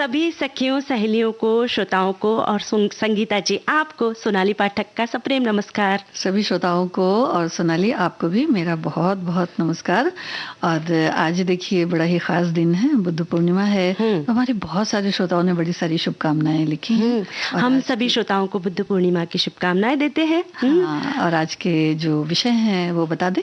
सभी सखियों, सहेलियों को, श्रोताओं को और संगीता जी आपको, सोनाली पाठक का सप्रेम नमस्कार। सभी श्रोताओं को और सोनाली आपको भी मेरा बहुत बहुत नमस्कार। और आज देखिए बड़ा ही खास दिन है, बुद्ध पूर्णिमा है। हमारे बहुत सारे श्रोताओं ने बड़ी सारी शुभकामनाएं लिखी हैं। हम सभी श्रोताओं को बुद्ध पूर्णिमा की शुभकामनाएं देते हैं। हाँ, और आज के जो विषय हैं वो बता दें।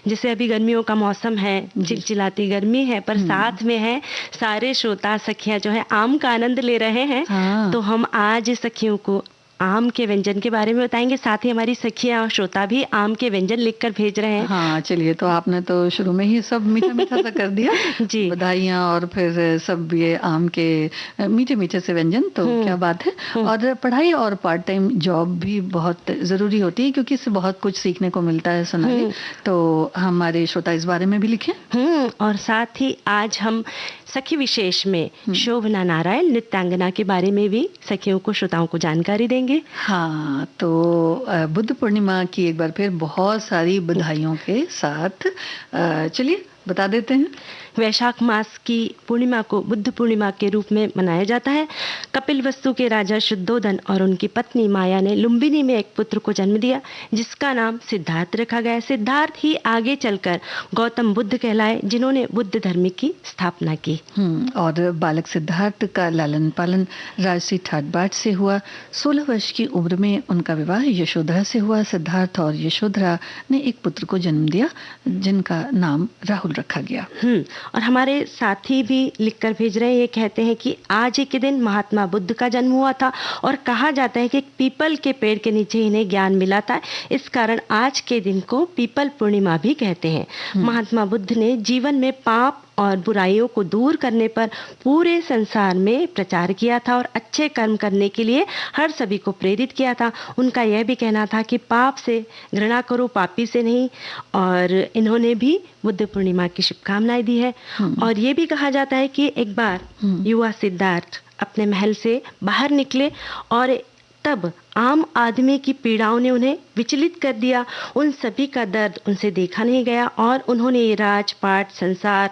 जैसे अभी गर्मियों का मौसम है, चिलचिलाती गर्मी है, पर साथ में है सारे श्रोता सखियां जो है आम का आनंद ले रहे हैं। तो हम आज सखियों को आम के व्यंजन के बारे में बताएंगे। साथ ही हमारी सखियां श्रोता भी आम के व्यंजन लिखकर भेज रहे हैं। हाँ चलिए, तो आपने तो शुरू में ही सब मीठा मीठा सा कर दिया। जी, बधाइयाँ और फिर सब ये आम के मीठे मीठे से व्यंजन, तो क्या बात है। और पढ़ाई और पार्ट टाइम जॉब भी बहुत ज़रूरी होती है, क्योंकि इससे बहुत कुछ सीखने को मिलता है सोनाली। तो हमारे श्रोता इस बारे में भी लिखें। और साथ ही आज हम सखी विशेष में शोभना नारायण नृत्यांगना के बारे में भी सखियों को, श्रोताओं को जानकारी देंगे। हाँ, तो बुद्ध पूर्णिमा की एक बार फिर बहुत सारी बधाइयों के साथ चलिए बता देते हैं। वैशाख मास की पूर्णिमा को बुद्ध पूर्णिमा के रूप में मनाया जाता है। कपिलवस्तु के राजा शुद्धोधन और उनकी पत्नी माया ने लुम्बिनी में एक पुत्र को जन्म दिया, जिसका नाम सिद्धार्थ रखा गया। सिद्धार्थ ही आगे चलकर गौतम बुद्ध कहलाए, जिन्होंने बुद्ध धर्म की स्थापना की। और बालक सिद्धार्थ का लालन पालन राजसी ठाट बाट से हुआ। 16 वर्ष की उम्र में उनका विवाह यशोधरा से हुआ। सिद्धार्थ और यशोधरा ने एक पुत्र को जन्म दिया, जिनका नाम राहुल रखा गया। और हमारे साथी भी लिखकर भेज रहे हैं, ये कहते हैं कि आज ही के दिन महात्मा बुद्ध का जन्म हुआ था और कहा जाता है कि पीपल के पेड़ के नीचे इन्हें ज्ञान मिला था। इस कारण आज के दिन को पीपल पूर्णिमा भी कहते हैं। महात्मा बुद्ध ने जीवन में पाप और बुराइयों को दूर करने पर पूरे संसार में प्रचार किया था और अच्छे कर्म करने के लिए हर सभी को प्रेरित किया था। उनका यह भी कहना था कि पाप से घृणा करो, पापी से नहीं। और इन्होंने भी बुद्ध पूर्णिमा की शुभकामनाएं दी है। और ये भी कहा जाता है कि एक बार युवा सिद्धार्थ अपने महल से बाहर निकले और तब आम आदमी की पीड़ाओं ने उन्हें विचलित कर दिया। उन सभी का दर्द उनसे देखा नहीं गया और उन्होंने ये राजपाट, संसार,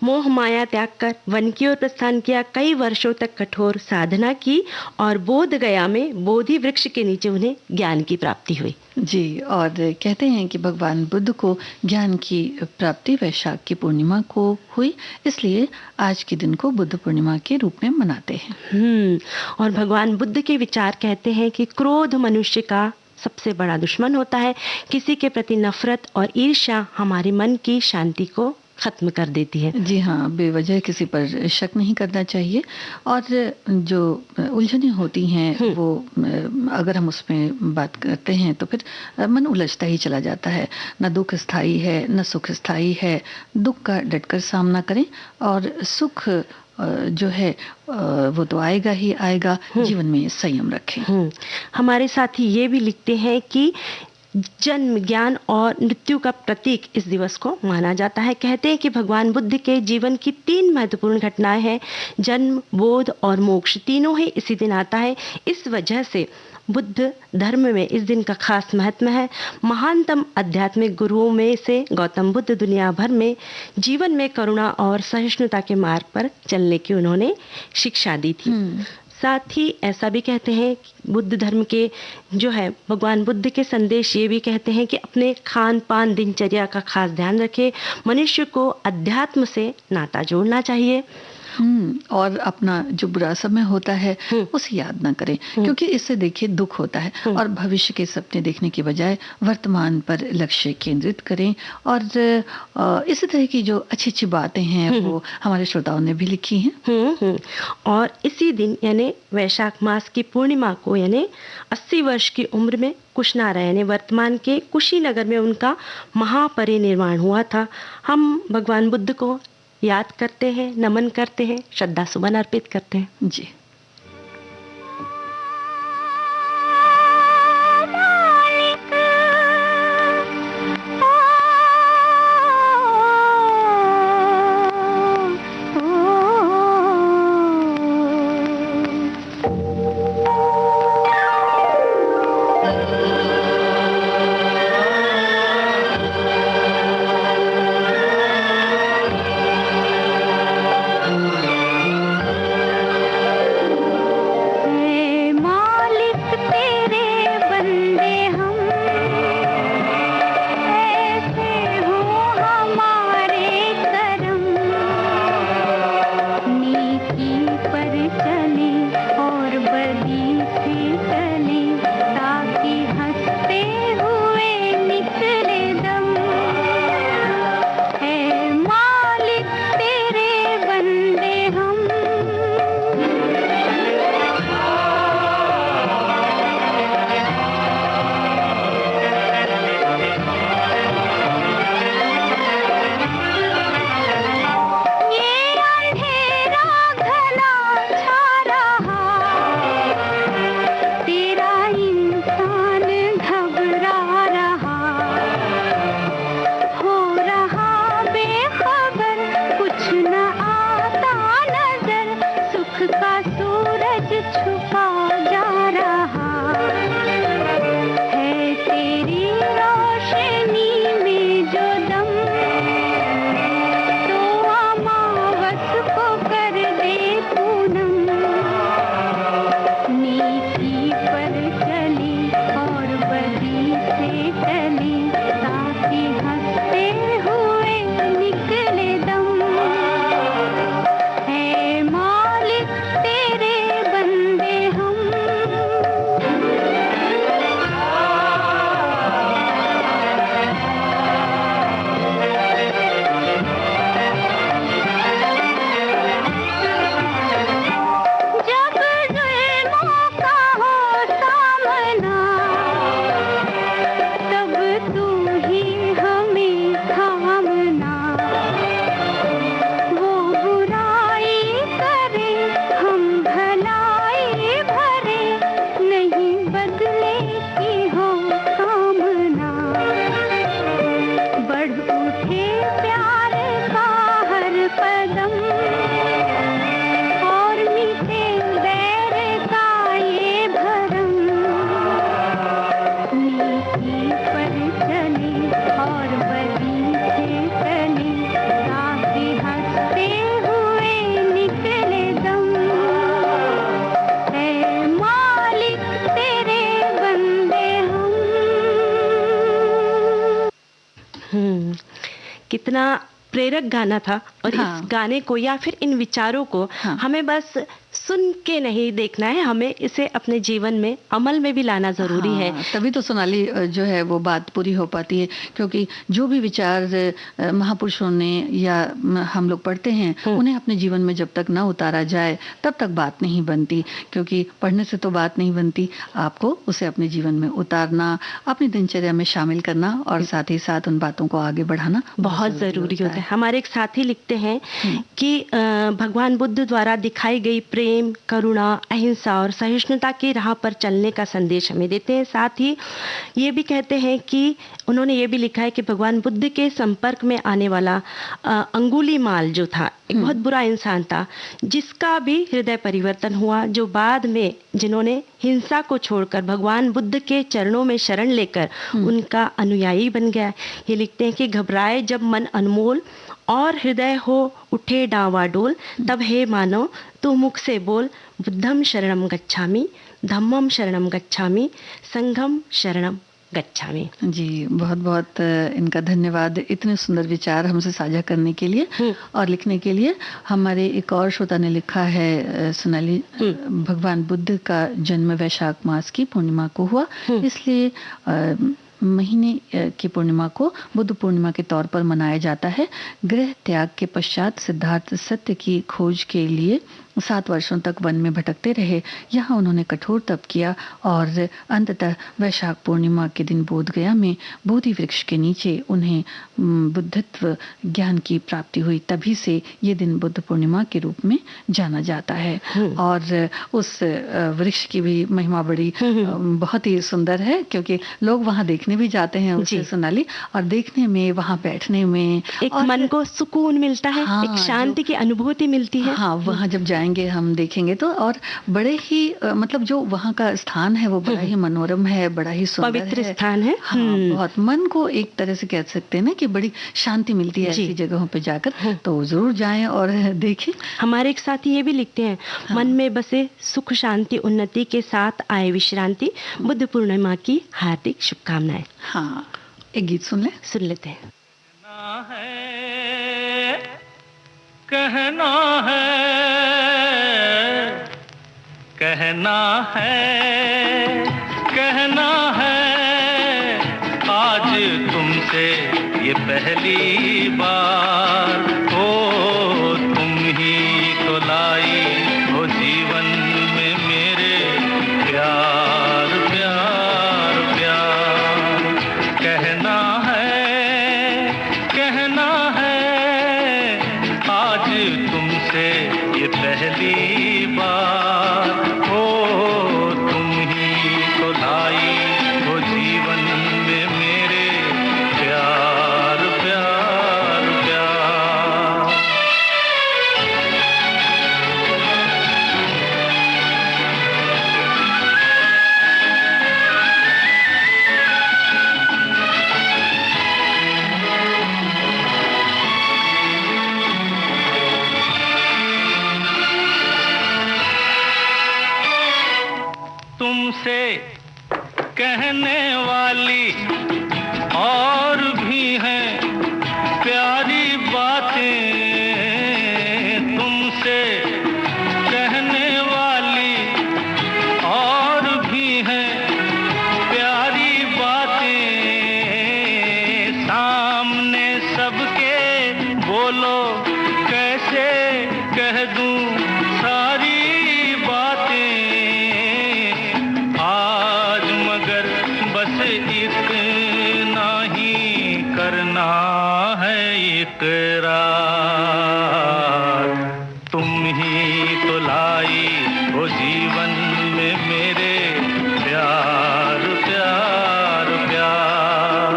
मोह माया त्याग कर वन की ओर प्रस्थान किया। कई वर्षों तक कठोर साधना की और बोध गया में बोधि वृक्ष के नीचे उन्हें ज्ञान की प्राप्ति हुई। जी, और कहते हैं कि भगवान बुद्ध को ज्ञान की प्राप्ति वैशाख की पूर्णिमा को हुई, इसलिए आज के दिन को बुद्ध पूर्णिमा के रूप में मनाते हैं। और भगवान बुद्ध के विचार कहते हैं कि क्रोध मनुष्य का सबसे बड़ा दुश्मन होता है। किसी के प्रति नफरत और ईर्ष्या हमारे मन की शांति को खत्म कर देती है। जी हाँ, बेवजह किसी पर शक नहीं करना चाहिए। और जो उलझनें होती हैं वो अगर हम उसमें बात करते हैं तो फिर मन उलझता ही चला जाता है। न दुख स्थायी है न सुख स्थायी है। दुख का डटकर सामना करें और सुख जो है वो तो आएगा ही आएगा। जीवन में संयम रखें। हमारे साथी ये भी लिखते हैं कि जन्म, ज्ञान और मृत्यु का प्रतीक इस दिवस को माना जाता है। कहते हैं कि भगवान बुद्ध के जीवन की 3 महत्वपूर्ण घटनाएं हैं। जन्म, बोध और मोक्ष, तीनों ही इसी दिन आता है। इस वजह से बुद्ध धर्म में इस दिन का खास महत्व है। महानतम आध्यात्मिक गुरुओं में से गौतम बुद्ध दुनिया भर में जीवन में करुणा और सहिष्णुता के मार्ग पर चलने की उन्होंने शिक्षा दी थी। साथ ही ऐसा भी कहते हैं कि बुद्ध धर्म के जो है भगवान बुद्ध के संदेश ये भी कहते हैं कि अपने खान पान, दिनचर्या का खास ध्यान रखें। मनुष्य को अध्यात्म से नाता जोड़ना चाहिए। और अपना जो बुरा समय होता है उसे याद ना करें, क्योंकि इससे देखिए दुख होता है। और भविष्य के सपने देखने के बजाय वर्तमान पर लक्ष्य केंद्रित करें। और इसी तरह की जो अच्छी अच्छी बातें हैं वो हमारे श्रोताओं ने भी लिखी हैं। और इसी दिन यानी वैशाख मास की पूर्णिमा को यानी 80 वर्ष की उम्र में कुशनारा यानी वर्तमान के कुशीनगर में उनका महापरिनिर्वाण हुआ था। हम भगवान बुद्ध को याद करते हैं, नमन करते हैं, श्रद्धा सुमन अर्पित करते हैं। जी। कितना प्रेरक गाना था। और हाँ। इस गाने को या फिर इन विचारों को हाँ। हमें बस सुन के नहीं देखना है, हमें इसे अपने जीवन में अमल में भी लाना ज़रूरी है। तभी तो सोनाली जो है वो बात पूरी हो पाती है, क्योंकि जो भी विचार महापुरुषों ने या हम लोग पढ़ते हैं उन्हें अपने जीवन में जब तक ना उतारा जाए तब तक बात नहीं बनती, क्योंकि पढ़ने से तो बात नहीं बनती, आपको उसे अपने जीवन में उतारना, अपनी दिनचर्या में शामिल करना और साथ ही साथ उन बातों को आगे बढ़ाना बहुत ज़रूरी होता है। हमारे एक साथी लिखते हैं कि भगवान बुद्ध द्वारा दिखाई गई प्रेम, करुणा, अहिंसा और सहिष्णुता की राह पर चलने का संदेश हमें देते हैं। साथ ही ये भी कहते हैं कि उन्होंने ये भी लिखा है कि भगवान बुद्ध के संपर्क में आने वाला अंगुलीमाल जो था, एक बहुत बुरा इंसान था, जिसका भी हृदय परिवर्तन हुआ, जो बाद में जिन्होंने हिंसा को छोड़कर भगवान बुद्ध के चरणों में शरण लेकर उनका अनुयायी बन गया। ये लिखते हैं कि घबराए जब मन अनमोल और हृदय हो उठे डावाडोल, तब हे मानव तू मुख से बोल, बुद्धम शरणम गच्छामि, धम्मम शरणम गच्छामि, संघम शरणम गच्छामि। जी, बहुत बहुत इनका धन्यवाद इतने सुंदर विचार हमसे साझा करने के लिए और लिखने के लिए। हमारे एक और श्रोता ने लिखा है, सोनाली, भगवान बुद्ध का जन्म वैशाख मास की पूर्णिमा को हुआ, इसलिए महीने की पूर्णिमा को बुद्ध पूर्णिमा के तौर पर मनाया जाता है। गृह त्याग के पश्चात सिद्धार्थ सत्य की खोज के लिए 7 वर्षों तक वन में भटकते रहे। यहाँ उन्होंने कठोर तप किया और अंततः वैशाख पूर्णिमा के दिन बोध गया में बोधि वृक्ष के नीचे उन्हें बुद्धत्व ज्ञान की प्राप्ति हुई। तभी से ये दिन बुद्ध पूर्णिमा के रूप में जाना जाता है। और उस वृक्ष की भी महिमा बड़ी बहुत ही सुंदर है, क्योंकि लोग वहाँ देखने भी जाते हैं उसे, सोनाली, और देखने में, वहाँ बैठने में एक मन को सुकून मिलता है, एक शांति की अनुभूति मिलती है। हाँ, वहाँ जब जाएंगे हम देखेंगे तो, और बड़े ही मतलब जो वहाँ का स्थान है वो बड़ा ही मनोरम है, बड़ा ही सुंदर पवित्र स्थान है। हाँ, बहुत मन को एक तरह से कह सकते हैं ना कि बड़ी शांति मिलती है ऐसी जगहों पे जाकर। तो जरूर जाएं और देखें। हमारे एक साथी ये भी लिखते हैं, मन में बसे सुख शांति उन्नति के साथ आए विश्रांति, बुद्ध पूर्णिमा की हार्दिक शुभकामनाएं। हाँ, एक गीत सुन लेते हैं। कहना है, कहना है, कहना है, आज तुमसे ये पहली बार, ओ तुम ही तो लाई हो जीवन में मेरे प्यार प्यार प्यार। कहना है, कहना है, आज तुमसे ये पहली बार, हो तुम ही तो लाई हो जीवन में मेरे प्यार प्यार प्यार। तुमसे कहने वाली और भी हैं प्यारी बातें, तुमसे कहने वाली और भी हैं प्यारी बातें, सामने सबके बोलो कैसे कह दूं सारी बातें, आज मगर बस इतना ही करना है इकरार, तुम ही तो लाई हो जीवन में मेरे प्यार प्यार प्यार।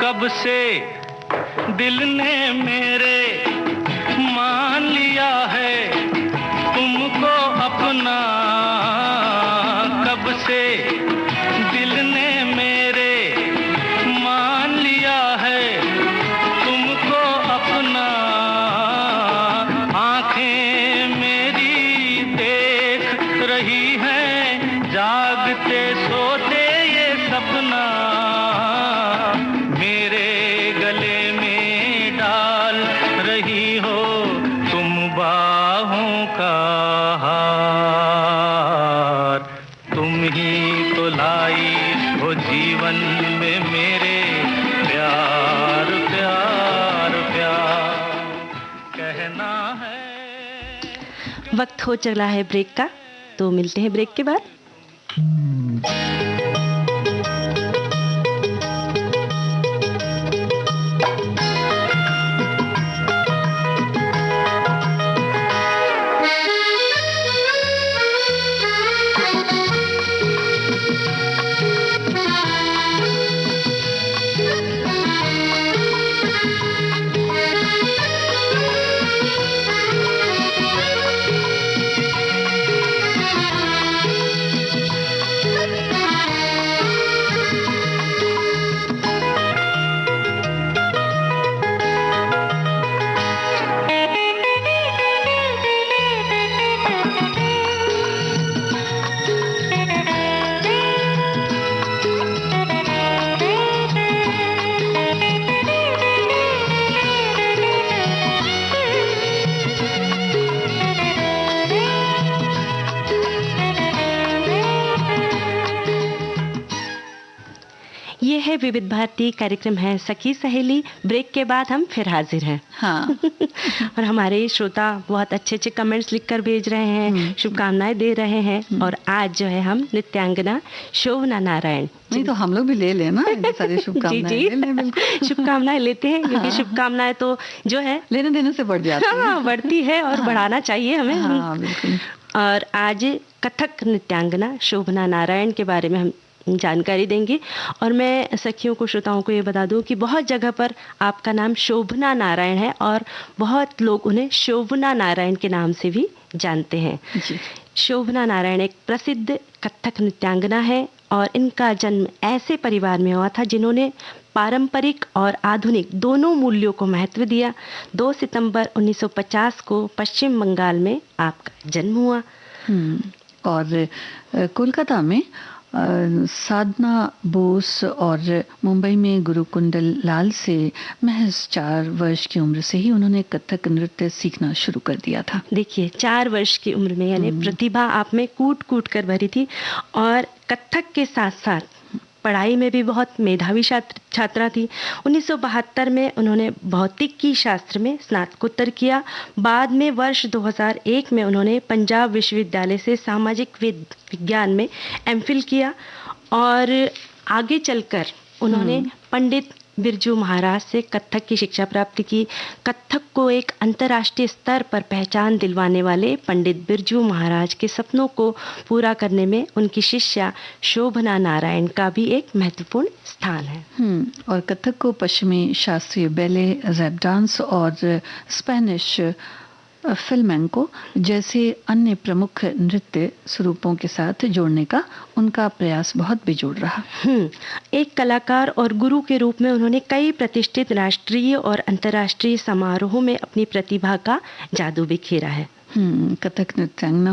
कब से दिल ने मेरे मान लिया है तुमको अपना, कब से रही है जागते सोते ये सपना, मेरे गले में डाल रही हो तुम बाहों का हार। तुम ही तो लाई हो जीवन में मेरे प्यार प्यार प्यार कहना है। वक्त हो चला है ब्रेक का, तो मिलते हैं ब्रेक के बाद। ये है विविध भारती, कार्यक्रम है सखी सहेली। ब्रेक के बाद हम फिर हाजिर हैं। हाँ। और हमारे श्रोता बहुत अच्छे अच्छे कमेंट्स लिखकर भेज रहे हैं, शुभकामनाएं दे रहे हैं। और आज जो है हम नृत्यांगना शोभना नारायण, नहीं तो हम लोग भी ले लेना, सारी शुभकामनाएं जी ले लें, बिल्कुल शुभकामनाएं लेते हैं, क्योंकि शुभकामनाएं तो जो है लेने देने से बढ़ जाती है। हाँ, बढ़ती है और बढ़ाना चाहिए हमें। हाँ, बिल्कुल। और आज कथक नृत्यांगना शोभना नारायण के बारे में हम जानकारी देंगे। और मैं सखियों को, श्रोताओं को ये बता दूं कि बहुत जगह पर आपका नाम शोभना नारायण है और बहुत लोग उन्हें शोभना नारायण के नाम से भी जानते हैं जी। शोभना नारायण एक प्रसिद्ध कथक नृत्यांगना है और इनका जन्म ऐसे परिवार में हुआ था जिन्होंने पारंपरिक और आधुनिक दोनों मूल्यों को महत्व दिया। 2 सितंबर 1950 को पश्चिम बंगाल में आपका जन्म हुआ। और कोलकाता में साधना बोस और मुंबई में गुरु कुंडल लाल से महज 4 वर्ष की उम्र से ही उन्होंने कथक नृत्य सीखना शुरू कर दिया था। देखिए 4 वर्ष की उम्र में, यानी प्रतिभा आप में कूट कूट कर भरी थी। और कथक के साथ साथ पढ़ाई में भी बहुत मेधावी छात्रा थी। 1972 में उन्होंने भौतिकी शास्त्र में स्नातकोत्तर किया। बाद में वर्ष 2001 में उन्होंने पंजाब विश्वविद्यालय से सामाजिक विज्ञान में एमफिल किया और आगे चलकर उन्होंने पंडित बिरजू महाराज से कथक की शिक्षा प्राप्त की। कथक को एक अंतर्राष्ट्रीय स्तर पर पहचान दिलवाने वाले पंडित बिरजू महाराज के सपनों को पूरा करने में उनकी शिष्या शोभना नारायण का भी एक महत्वपूर्ण स्थान है। और कथक को पश्चिमी शास्त्रीय बैले, रैप डांस और स्पेनिश फ्लेमेंको जैसे अन्य प्रमुख नृत्य स्वरूपों के साथ जोड़ने का उनका प्रयास बहुत बेजोड़ रहा। एक कलाकार और गुरु के रूप में उन्होंने कई प्रतिष्ठित राष्ट्रीय और अंतर्राष्ट्रीय समारोहों में अपनी प्रतिभा का जादू बिखेरा है। कथक नृत्यांगना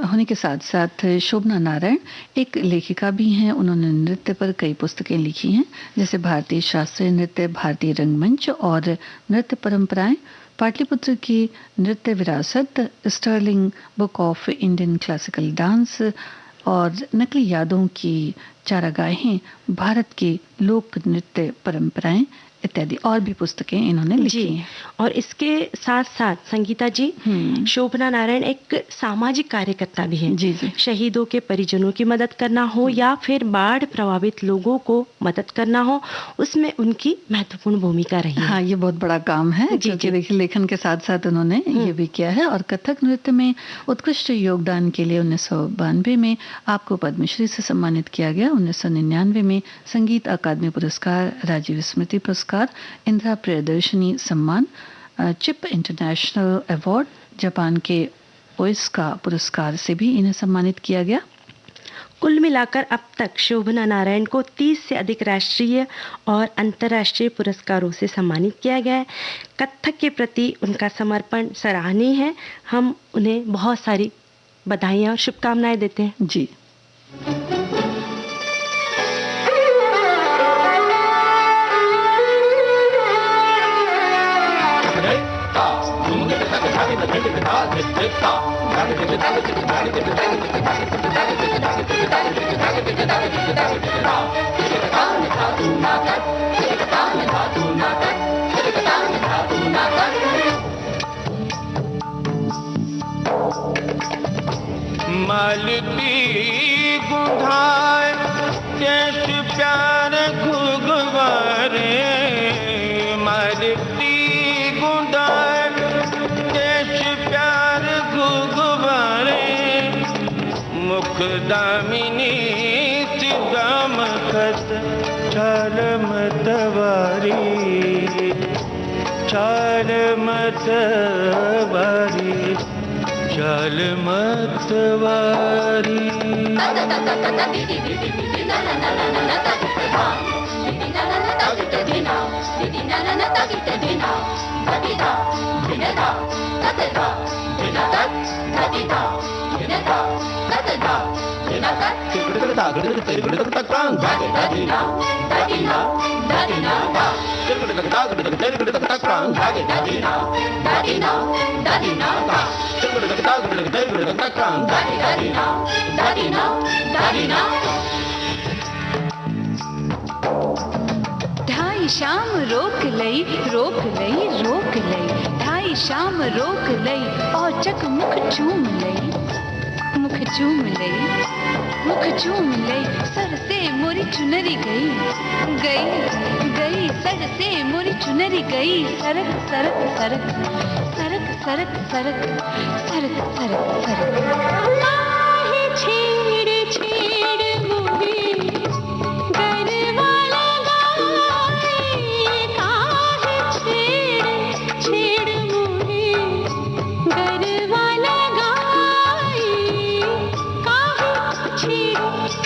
होने के साथ साथ शोभना नारायण एक लेखिका भी हैं। उन्होंने नृत्य पर कई पुस्तकें लिखी हैं, जैसे भारतीय शास्त्रीय नृत्य, भारतीय रंगमंच और नृत्य परंपराएं, पाटलिपुत्र की नृत्य विरासत, Sterling book of Indian classical dance और नकली यादों की चारागाहें, भारत की लोक नृत्य परंपराएं इत्यादि और भी पुस्तकें इन्होंने लिखी हैं। और इसके साथ साथ संगीता जी, शोभना नारायण एक सामाजिक कार्यकर्ता भी है। जी जी। शहीदों के परिजनों की मदद करना हो या फिर बाढ़ प्रभावित लोगों को मदद करना हो, उसमें उनकी महत्वपूर्ण भूमिका रही है। हाँ, ये बहुत बड़ा काम है, क्योंकि देखिए लेखन के साथ साथ उन्होंने ये भी किया है। और कथक नृत्य में उत्कृष्ट योगदान के लिए 1992 में आपको पद्मश्री से सम्मानित किया गया। 1999 में संगीत अकादमी पुरस्कार, राजीव स्मृति पुरस्कार, इंदिरा प्रियदर्शनी सम्मान, चिप इंटरनेशनल अवार्ड, जापान के ओइस्का पुरस्कार से भी इन्हें सम्मानित किया गया। कुल मिलाकर अब तक शोभना नारायण को 30 से अधिक राष्ट्रीय और अंतर्राष्ट्रीय पुरस्कारों से सम्मानित किया गया है। कथक के प्रति उनका समर्पण सराहनीय है। हम उन्हें बहुत सारी बधाइयाँ और शुभकामनाएं देते हैं। जी। मालती गुंधाए देश प्यार घुगवारे, मालती गुंधाए देश प्यार घुगवारे, मुख दामिनी सिद्धाम खत छाल मतवारी, छाल मतवारी, छाल मतवारी। ढाई शाम रोक लई, रोक लई, रोक लई, ढाई शाम रोक लई, औचक मुख चूम लई, मुख चूम लई, मुख चूम लई, सर से मोरी चुनरी गई, गई, गई, सर से मोरी चुनरी गई, सरक सरक सरक, सरक सरक सरक, सरक सरक सरक। काहे छेड़ छेड़ मोहे गरवा लगाए, काहे छेड़ छेड़ मोहे गरवा लगाए, काहे छेड़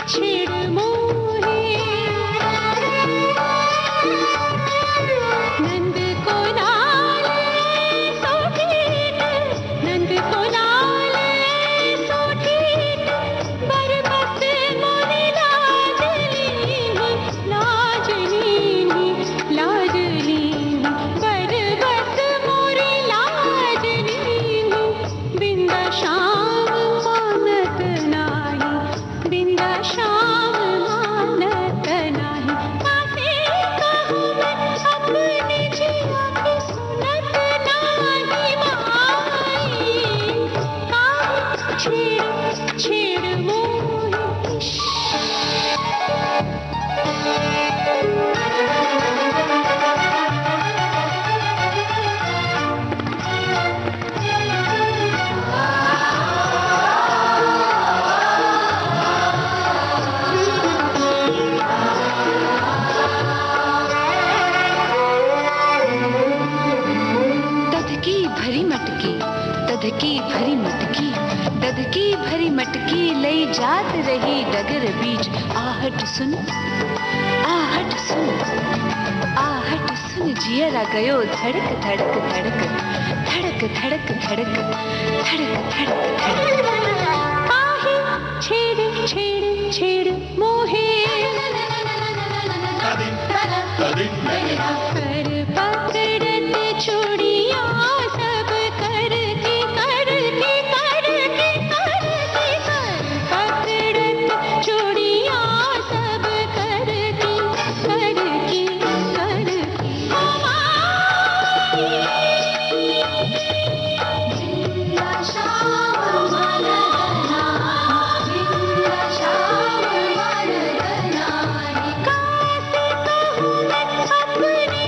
छेड़ मोहे। नंद को लाले सोठीट, नंद को लाले सोठीट, बरबस मोरी लाजली, लाजली, लाजली, बरबस मोरी लाजली, बिंदा शाम मानत नाही, बिंदा शाम मानत नाही, कासे कहूँ मैं अपनी जिया की सुनत नाही माई, काहे छेड़ छेड़ मोहे। दधकी भरी मटकी, दधकी भरी मटकी, दधकी भरी मटकी लई जात रही डगर बीच, आहट सुन, आहट सुन, आहट सुन, जियरा गयो धड़क धड़क धड़क, धड़क धड़क धड़क, धड़क धड़क धड़क। काहे छेड़ छेड़ छेड़ मोहे, कर पकड़त चूड़िया सब करके करके करके करके, कर पकड़त चूड़िया सब करके करके करके। बिंदा शाम मरदना, बिंदा शाम मरदना, कासे कहूँ मैं अपनी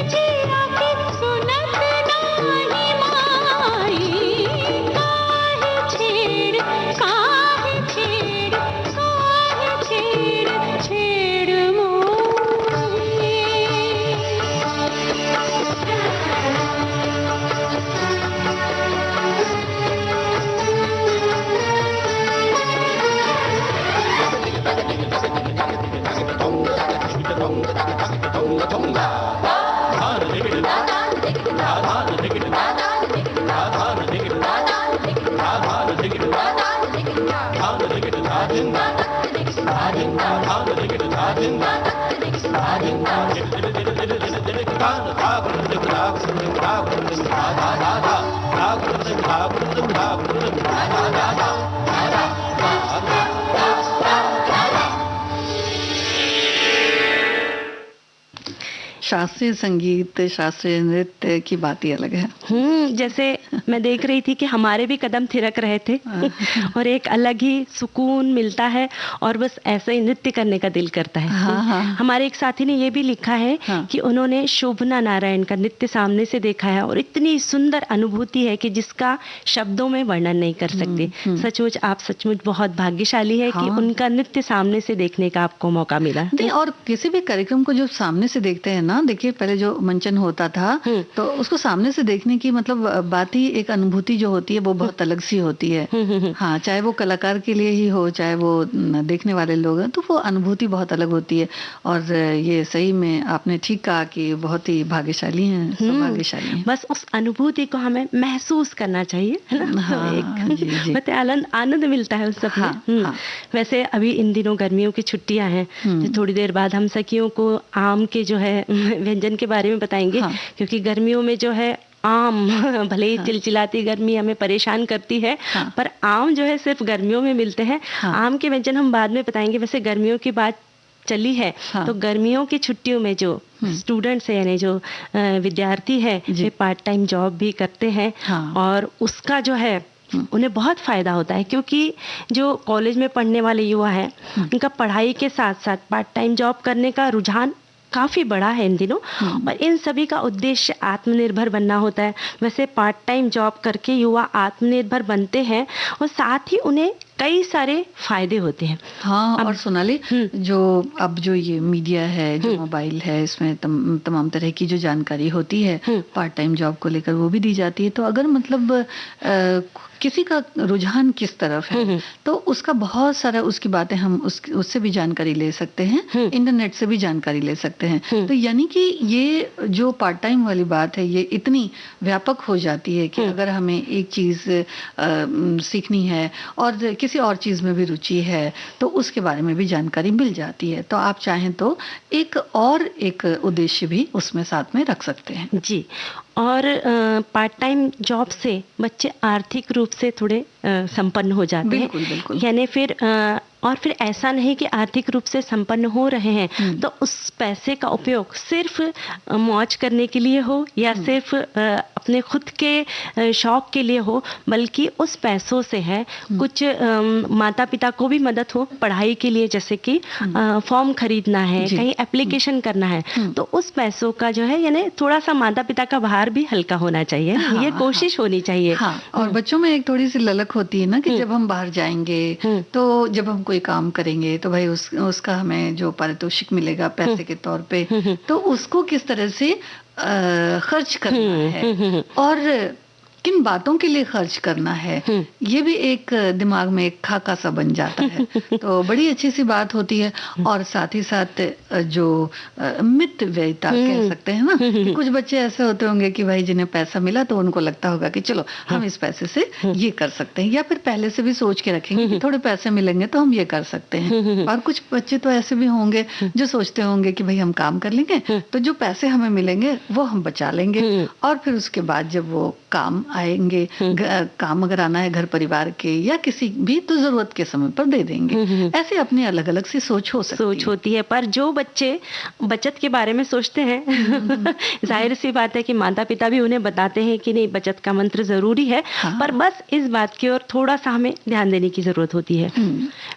शास्त्रीय संगीत, शास्त्रीय नृत्य की बात ही अलग है। जैसे मैं देख रही थी कि हमारे भी कदम थिरक रहे थे और एक अलग ही सुकून मिलता है और बस ऐसे ही नृत्य करने का दिल करता है। हमारे एक साथी ने ये भी लिखा है कि उन्होंने शोभना नारायण का नृत्य सामने से देखा है और इतनी सुंदर अनुभूति है कि जिसका शब्दों में वर्णन नहीं कर सकते। सचमुच आप सचमुच बहुत भाग्यशाली है कि उनका नृत्य सामने से देखने का आपको मौका मिला। नहीं, और किसी भी कार्यक्रम को जो सामने से देखते हैं ना, देखिए पहले जो मंचन होता था तो उसको सामने से देखने की मतलब बात ही, एक अनुभूति जो होती है वो बहुत अलग सी होती है। हाँ, चाहे वो कलाकार के लिए ही हो, चाहे वो देखने वाले लोग हैं, तो वो अनुभूति बहुत अलग होती है। और ये सही में आपने ठीक कहा कि बहुत ही भाग्यशाली हैं, सौभाग्यशाली हैं। बस उस अनुभूति को हमें महसूस करना चाहिए, है ना? एक आनंद मिलता है उस सब में। वैसे अभी इन दिनों गर्मियों की छुट्टियां हैं, थोड़ी देर बाद हम सखियों को आम के जो है व्यंजन के बारे में बताएंगे, क्योंकि गर्मियों में जो है आम भले ही चिलचिलाती गर्मी हमें परेशान करती है, पर आम जो है सिर्फ गर्मियों में मिलते हैं। आम के व्यंजन हम बाद में बताएंगे। वैसे गर्मियों की बात चली है तो गर्मियों की छुट्टियों में जो स्टूडेंट्स है, यानी जो विद्यार्थी है, वे पार्ट टाइम जॉब भी करते हैं और उसका जो है उन्हें बहुत फायदा होता है, क्योंकि जो कॉलेज में पढ़ने वाले युवा हैं उनका पढ़ाई के साथ साथ पार्ट टाइम जॉब करने का रुझान काफ़ी बड़ा है इन दिनों, और इन सभी का उद्देश्य आत्मनिर्भर बनना होता है। वैसे पार्ट टाइम जॉब करके युवा आत्मनिर्भर बनते हैं और साथ ही उन्हें कई सारे फायदे होते हैं। और सोनाली, जो अब जो ये मीडिया है, जो मोबाइल है, इसमें तमाम तरह की जो जानकारी होती है पार्ट टाइम जॉब को लेकर वो भी दी जाती है। तो अगर मतलब किसी का रुझान किस तरफ है तो उसका बहुत सारा, उसकी बातें हम उससे भी जानकारी ले सकते हैं, इंटरनेट से भी जानकारी ले सकते हैं। तो यानी कि ये जो पार्ट टाइम वाली बात है ये इतनी व्यापक हो जाती है कि अगर हमें एक चीज सीखनी है और किसी और चीज में भी रुचि है तो उसके बारे में भी जानकारी मिल जाती है। तो आप चाहें तो एक उद्देश्य भी उसमें साथ में रख सकते हैं। जी, और पार्ट टाइम जॉब से बच्चे आर्थिक रूप से थोड़े संपन्न हो जाते हैं। बिल्कुल, बिल्कुल। यानी फिर ऐसा नहीं कि आर्थिक रूप से संपन्न हो रहे हैं तो उस पैसे का उपयोग सिर्फ मौज करने के लिए हो या सिर्फ अपने खुद के शौक के लिए हो, बल्कि उस पैसों से है कुछ माता पिता को भी मदद हो पढ़ाई के लिए, जैसे कि फॉर्म खरीदना है, कहीं एप्लीकेशन करना है, तो उस पैसों का जो है यानी थोड़ा सा माता पिता का भार भी हल्का होना चाहिए। ये कोशिश होनी चाहिए। और बच्चों में एक थोड़ी सी ललक होती है ना कि जब हम बाहर जाएंगे तो जब हम कोई काम करेंगे तो भाई उसका हमें जो पारितोषिक मिलेगा पैसे के तौर पे, तो उसको किस तरह से खर्च करना है और किन बातों के लिए खर्च करना है, ये भी एक दिमाग में एक खाका सा बन जाता है। तो बड़ी अच्छी सी बात होती है। और साथ ही साथ जो मित व्ययिता कह सकते हैं ना, कि कुछ बच्चे ऐसे होते होंगे कि भाई जिन्हें पैसा मिला तो उनको लगता होगा कि चलो हम इस पैसे से ये कर सकते हैं, या फिर पहले से भी सोच के रखेंगे कि थोड़े पैसे मिलेंगे तो हम ये कर सकते हैं। और कुछ बच्चे तो ऐसे भी होंगे जो सोचते होंगे कि भाई हम काम कर लेंगे तो जो पैसे हमें मिलेंगे वो हम बचा लेंगे, और फिर उसके बाद जब वो काम आएंगे, काम अगर आना है घर परिवार के या किसी भी, तो जरूरत के समय पर दे देंगे। ऐसे अपनी अलग अलग सी सोच होती है। पर जो बच्चे बचत के बारे में सोचते हैं जाहिर सी बात है कि माता पिता भी उन्हें बताते हैं कि नहीं, बचत का मंत्र जरूरी है। पर बस इस बात की ओर थोड़ा सा हमें ध्यान देने की जरूरत होती है।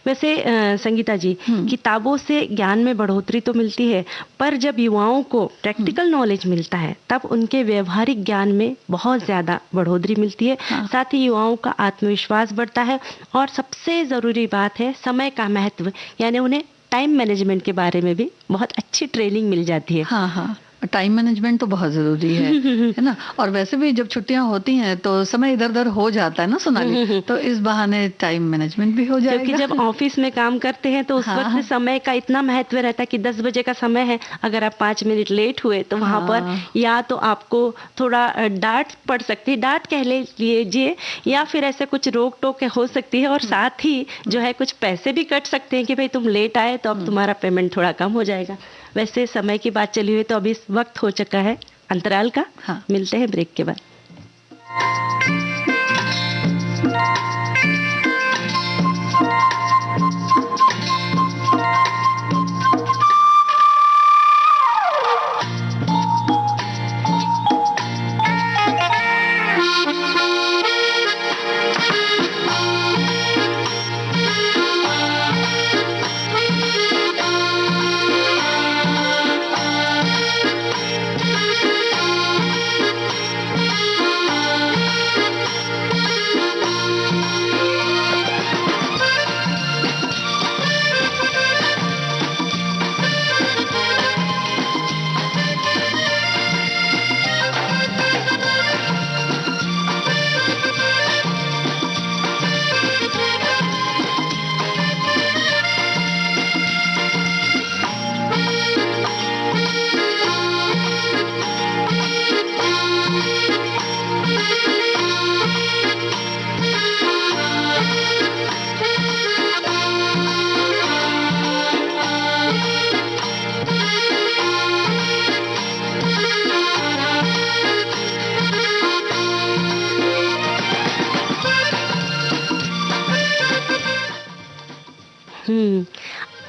वैसे संगीता जी, किताबों से ज्ञान में बढ़ोतरी तो मिलती है, पर जब युवाओं को प्रैक्टिकल नॉलेज मिलता है तब उनके व्यवहारिक ज्ञान में बहुत ज्यादा बढ़ोतरी मिलती है। साथ ही युवाओं का आत्मविश्वास बढ़ता है और सबसे जरूरी बात है समय का महत्व, यानी उन्हें टाइम मैनेजमेंट के बारे में भी बहुत अच्छी ट्रेनिंग मिल जाती है। टाइम मैनेजमेंट तो बहुत जरूरी है ना। और वैसे भी जब छुट्टियां होती हैं तो समय इधर उधर हो जाता है ना सोनाली, तो इस बहाने टाइम मैनेजमेंट भी हो जाएगा। क्योंकि जब ऑफिस में काम करते हैं तो उस हाँ। वक्त समय का इतना महत्व रहता है कि 10 बजे का समय है, अगर आप 5 मिनट लेट हुए तो वहां हाँ। पर या तो आपको थोड़ा डांट पड़ सकती है, डांट कह लीजिए, या फिर ऐसे कुछ रोक टोक हो सकती है, और साथ ही जो है कुछ पैसे भी कट सकते हैं कि भाई तुम लेट आए तो अब तुम्हारा पेमेंट थोड़ा कम हो जाएगा। वैसे समय की बात चली हुई तो अभी वक्त हो चुका है अंतराल का। हाँ। मिलते हैं ब्रेक के बाद।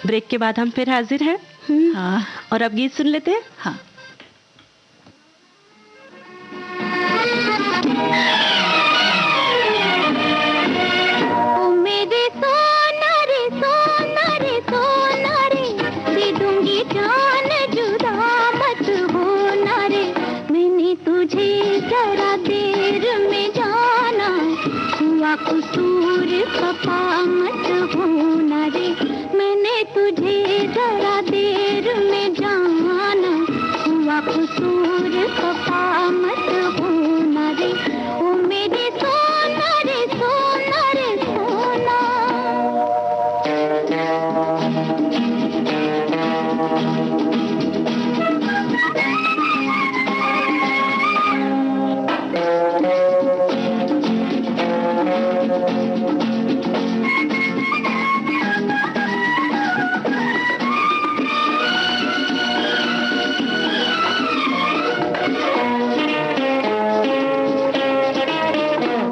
ब्रेक के बाद हम फिर हाजिर हैं। हाँ। और अब गीत सुन लेते हैं। हाँ। ओ मेरे सोना रे सोना रे सोना रे, दे दूंगी जान जुदा मत होना रे, मैंने तुझे जरा देर में जाना, हुआ कसूर खफा मत होना रे, मैंने तुझे जरा देर में जाना, हुआ कसूर खफा मत होना रे, ओ मेरे सोना रे सोना रे सोना।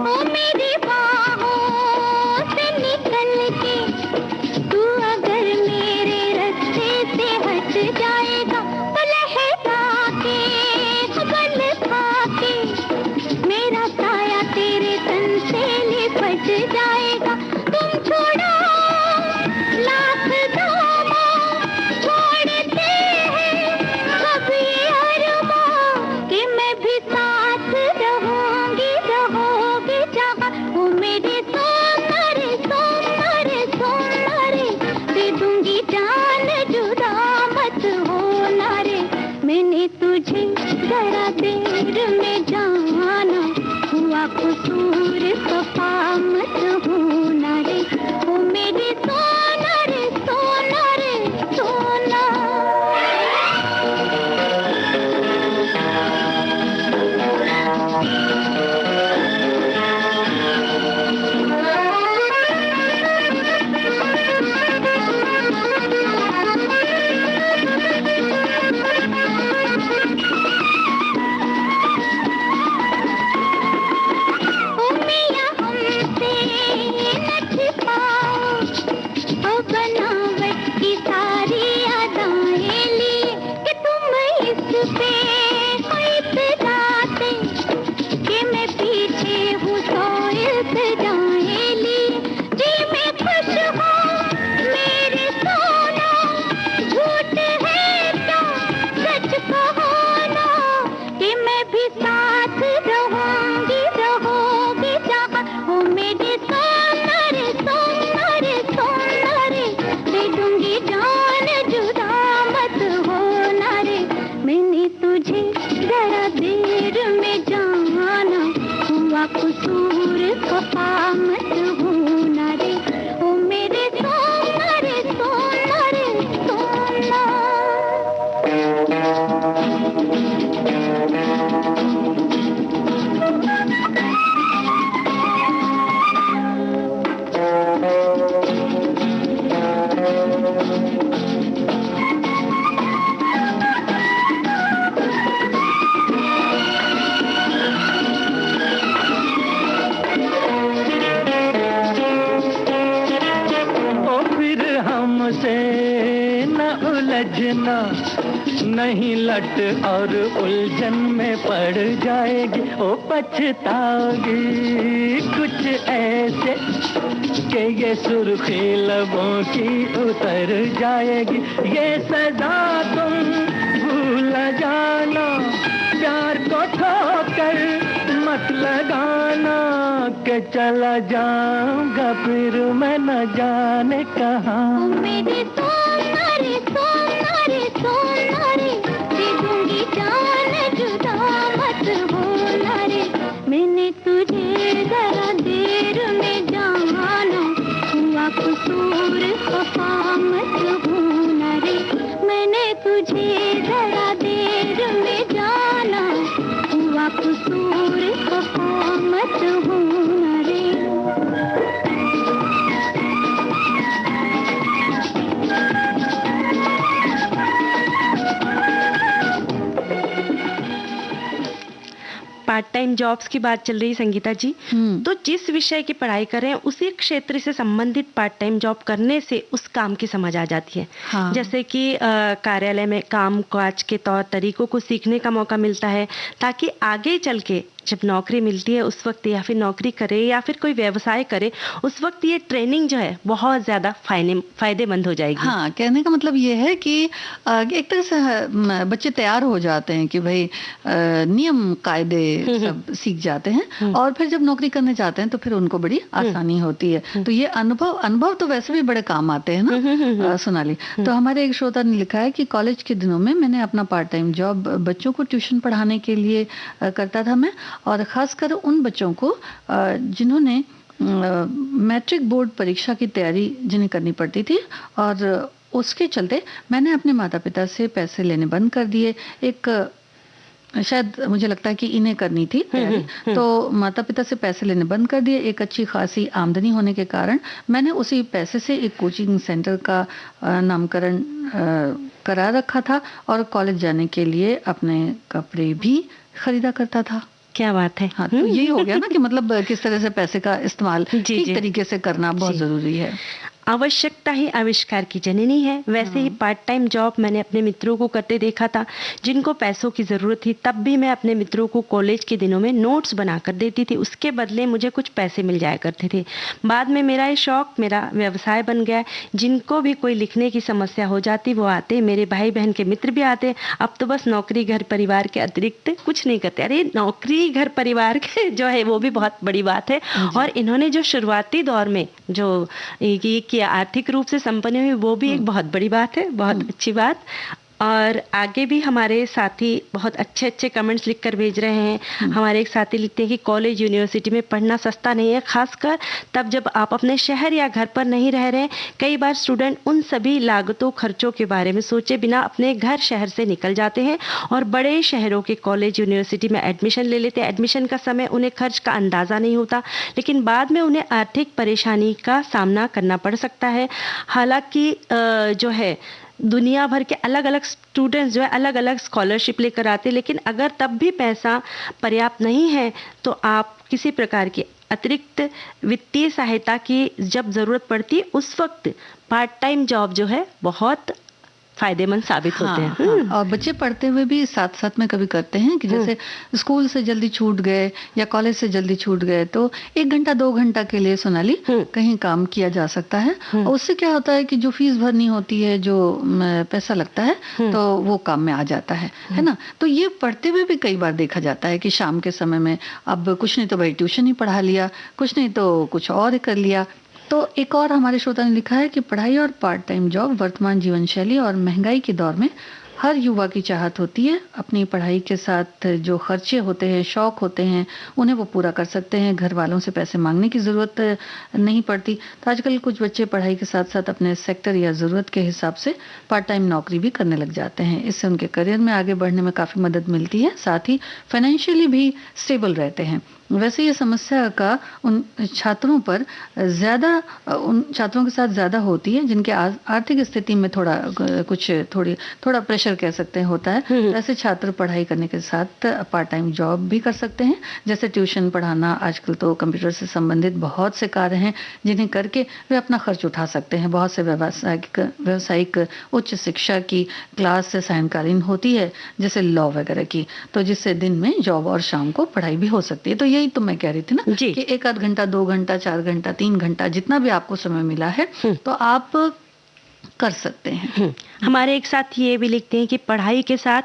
ओ मेरी बाहों से निकल के तू अगर मेरे रास्ते से हट जाएगा, तो लहरा के बल खा के मेरा साया तेरे तन से लिपट जाएगा, तुम छोड़ो लाख दामों छोड़ते हैं कभी अरमां, कि मैं भी साथ रहूंगी रहोगी जहाँ, ओ मेरे सोना रे सोना रे सोना रे, दे दूंगी जान जुदा मत होना रे, मैंने तुझे जरा देर में जाना, हुआ कसूर खफा मत होना उलझना नहीं, लट और उलझन में पड़ जाएगी, ओ पछताओगी कुछ ऐसे कि ये सुर्खी लबों की उतर जाएगी। ये सजा तुम भूल जाना, प्यार को ठोकर मत लगाना, के चला जाऊंगा फिर मैं न जाने कहाँ। मेरे सोना रे सोना रे सोना रे, दे दूंगी जान जुदा मत होना रे। मैंने तुझे जरा देर में जाना, हुआ कसूर खफा मत होना रे। मैंने तुझे जरा देर में जाना, हुआ कसूर खफा मत होना रे। पार्ट टाइम जॉब्स की बात चल रही है संगीता जी, तो जिस विषय की पढ़ाई कर रहे हैं उसी क्षेत्र से संबंधित पार्ट टाइम जॉब करने से उस काम की समझ आ जाती है। हाँ। जैसे कि कार्यालय में काम काज के तौर तरीकों को सीखने का मौका मिलता है, ताकि आगे चल के जब नौकरी मिलती है उस वक्त, या फिर नौकरी करे या फिर कोई व्यवसाय करे, उस वक्त ये ट्रेनिंग जो है बहुत ज़्यादा फायदेमंद हो जाएगी। हाँ, कहने का मतलब ये है कि एक तरह से बच्चे तैयार हो जाते हैं कि भाई नियम कायदे सब सीख जाते हैं, और फिर जब नौकरी करने जाते हैं तो फिर उनको बड़ी आसानी होती है। तो ये अनुभव तो वैसे भी बड़े काम आते हैं ना सोनाली। तो हमारे एक श्रोता ने लिखा है कि कॉलेज के दिनों में मैंने अपना पार्ट टाइम जॉब बच्चों को ट्यूशन पढ़ाने के लिए करता था मैं, और खासकर उन बच्चों को जिन्होंने मैट्रिक बोर्ड परीक्षा की तैयारी जिन्हें करनी पड़ती थी, और उसके चलते मैंने अपने माता पिता से पैसे लेने बंद कर दिए। एक शायद मुझे लगता है कि इन्हें करनी थी तैयारी, तो माता पिता से पैसे लेने बंद कर दिए। एक अच्छी खासी आमदनी होने के कारण मैंने उसी पैसे से एक कोचिंग सेंटर का नामकरण करा रखा था, और कॉलेज जाने के लिए अपने कपड़े भी खरीदा करता था। क्या बात है। हाँ, तो यही हो गया ना कि मतलब किस तरह से पैसे का इस्तेमाल ठीक तरीके से करना बहुत जरूरी है। आवश्यकता ही आविष्कार की जननी है। वैसे ही पार्ट टाइम जॉब मैंने अपने मित्रों को करते देखा था, जिनको पैसों की ज़रूरत थी। तब भी मैं अपने मित्रों को कॉलेज के दिनों में नोट्स बना कर देती थी, उसके बदले मुझे कुछ पैसे मिल जाया करते थे। बाद में मेरा ये शौक मेरा व्यवसाय बन गया। जिनको भी कोई लिखने की समस्या हो जाती वो आते, मेरे भाई बहन के मित्र भी आते। अब तो बस नौकरी घर परिवार के अतिरिक्त कुछ नहीं करते। अरे नौकरी घर परिवार के जो है वो भी बहुत बड़ी बात है। और इन्होंने जो शुरुआती दौर में जो ये किया, आर्थिक रूप से संपन्न हुई, वो भी एक बहुत बड़ी बात है, बहुत अच्छी बात। और आगे भी हमारे साथी बहुत अच्छे अच्छे कमेंट्स लिखकर भेज रहे हैं। हमारे एक साथी लिखते हैं कि कॉलेज यूनिवर्सिटी में पढ़ना सस्ता नहीं है, खासकर तब जब आप अपने शहर या घर पर नहीं रह रहे हैं। कई बार स्टूडेंट उन सभी लागतों खर्चों के बारे में सोचे बिना अपने घर शहर से निकल जाते हैं और बड़े शहरों के कॉलेज यूनिवर्सिटी में एडमिशन ले लेते हैं। एडमिशन का समय उन्हें खर्च का अंदाज़ा नहीं होता, लेकिन बाद में उन्हें आर्थिक परेशानी का सामना करना पड़ सकता है। हालांकि जो है दुनिया भर के अलग अलग स्टूडेंट्स जो है अलग अलग स्कॉलरशिप लेकर आते हैं, लेकिन अगर तब भी पैसा पर्याप्त नहीं है तो आप किसी प्रकार की अतिरिक्त वित्तीय सहायता की जब ज़रूरत पड़ती है उस वक्त पार्ट टाइम जॉब जो है बहुत फायदेमंद साबित होते हैं। हाँ, और बच्चे पढ़ते हुए भी साथ साथ में कभी करते हैं कि जैसे स्कूल से जल्दी छूट गए या कॉलेज से जल्दी छूट गए तो 1 घंटा 2 घंटा के लिए सोनाली कहीं काम किया जा सकता है। और उससे क्या होता है कि जो फीस भरनी होती है, जो पैसा लगता है, तो वो काम में आ जाता है ना। तो ये पढ़ते हुए भी कई बार देखा जाता है कि शाम के समय में अब कुछ नहीं तो भाई ट्यूशन ही पढ़ा लिया, कुछ नहीं तो कुछ और ही कर लिया। तो एक और हमारे श्रोता ने लिखा है कि पढ़ाई और पार्ट टाइम जॉब वर्तमान जीवन शैली और महंगाई के दौर में हर युवा की चाहत होती है। अपनी पढ़ाई के साथ जो खर्चे होते हैं, शौक होते हैं, उन्हें वो पूरा कर सकते हैं। घर वालों से पैसे मांगने की ज़रूरत नहीं पड़ती। तो आजकल कुछ बच्चे पढ़ाई के साथ साथ अपने सेक्टर या ज़रूरत के हिसाब से पार्ट टाइम नौकरी भी करने लग जाते हैं। इससे उनके करियर में आगे बढ़ने में काफ़ी मदद मिलती है, साथ ही फाइनेंशियली भी स्टेबल रहते हैं। वैसे ये समस्या का उन छात्रों पर ज़्यादा, उन छात्रों के साथ ज़्यादा होती है जिनके आर्थिक स्थिति में थोड़ा प्रेशर कह सकते हैं होता है। ऐसे छात्र पढ़ाई करने के साथ पार्ट टाइम जॉब भी कर सकते हैं, जैसे ट्यूशन पढ़ाना। आजकल तो कंप्यूटर से संबंधित बहुत से कार्य हैं जिन्हें करके वे अपना खर्च उठा सकते हैं। बहुत से व्यावसायिक उच्च शिक्षा की क्लास सायंकालीन होती है, जैसे लॉ वगैरह की, तो जिससे दिन में जॉब और शाम को पढ़ाई भी हो सकती है। तो यही तो मैं कह रही थी ना कि 1 आध घंटा, 2 घंटा, 4 घंटा, 3 घंटा, जितना भी आपको समय मिला है तो आप कर सकते हैं। हमारे एक साथ ये भी लिखते हैं कि पढ़ाई के साथ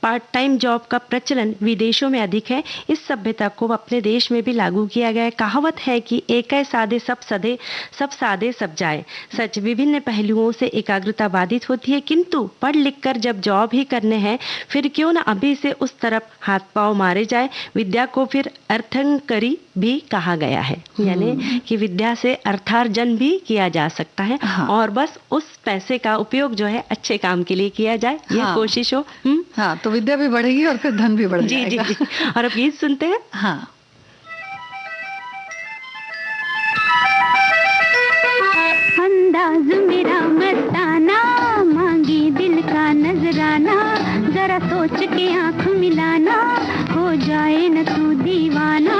पार्ट टाइम जॉब का प्रचलन विदेशों में अधिक है। इस सभ्यता को अपने देश में भी लागू किया गया है। कहावत है कि एक सादे सब सदे, सब सादे सब जाए। सच, विभिन्न पहलुओं से एकाग्रता बाधित होती है, किंतु पढ़ लिख कर जब जॉब ही करने हैं, फिर क्यों न अभी से उस तरफ हाथ पांव मारे जाए। विद्या को फिर अर्थंकरी भी कहा गया है, यानी कि विद्या से अर्थार्जन भी किया जा सकता है। और बस उस पैसे का उपयोग जो है अच्छे काम के लिए किया जाए, यह कोशिश हो। हाँ, तो विद्या भी बढ़ेगी और फिर धन भी बढ़ जाएगा। जी। और अब गीत सुनते हैं। हाँ। अंदाज मेरा मस्ताना, मांगी दिल का नजराना, जरा सोच के आंख मिलाना, हो जाए न तू दीवाना।